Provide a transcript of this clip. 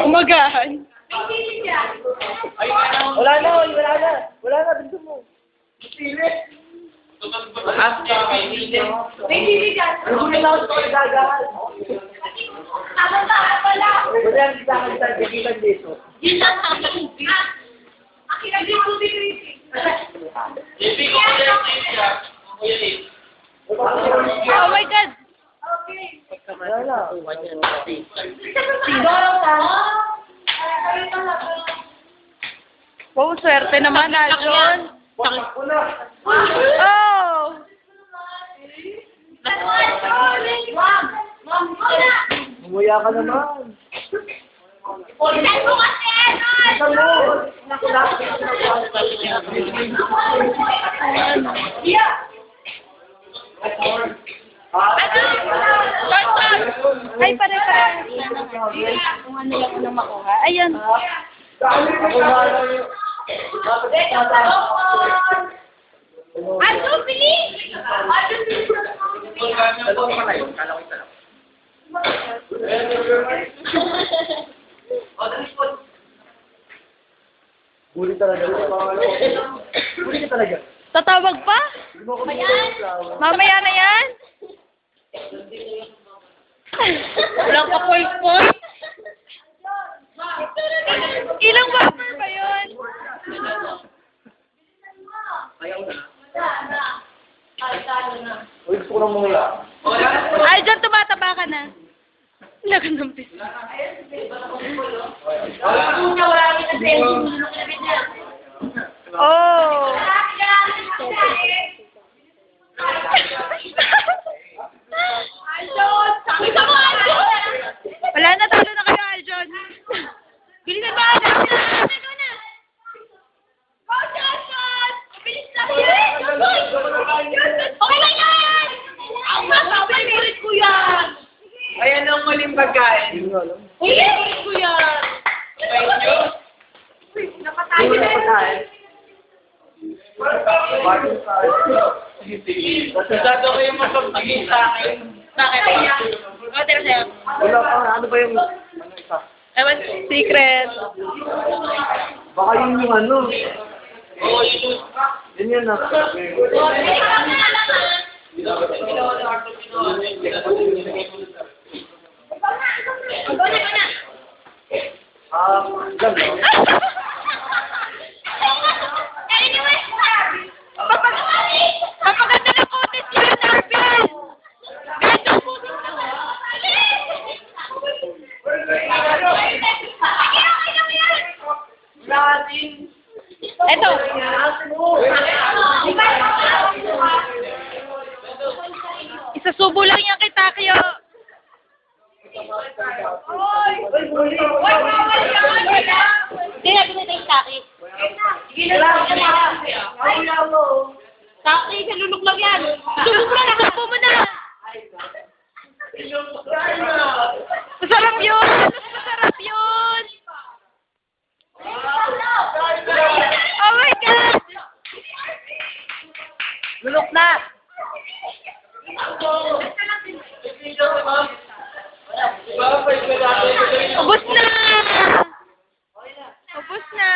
Umagahan. Wala na. Wala na, dito mo. May sili dyan. Hindi na ako gagahan. Tama-tama pala. Wala ang gagahan sa gagitan dito. Yun lang ang akin Oh my God! Wala na. Siguro ka. Wow, swerte naman, Aljon. Oh! Umuya ka naman. Ilan mo kasi, Isan mo. Ay, pare-pare. Kung ano lang unang makuha. Ayan. Ano, bilis! Huli talaga. Huli ka talaga. Tatawag pa? Mamaya na yan? Walang ka-point-point. Ilang bumper ba yun? Uy, gusto ko lang muna. Aljon, tumataba ka na. Lagan ng piso. Oh! Wala na, talo na kayo, Aljon. Bilisan ba? Okay lang yan! Ang favorite ko yan! Ayan ang muling pagkain. Hindi ko alam. Favorite ko yan! Thank you. Napatay na Masyado kayong mapagbigay sa akin. Bakit? O, tira sa'yo. Wala pa. Ano ba yung... Ano isa? Ewan, secret. Baka yun yung ano. Oo, yun. Yun yan na. Ganda. Kapaganda ng kotes yun, Arvin! Ganda ang kotes Eto. Isasubo lang yan kay Takyo. Hindi, nabi na yung Taki. Taki, salulog lang yan. Sulog na, nakaspo mo na. Masarap yun! Masarap yun! Oh my God! Lulok na! Ubus na! Ubus na!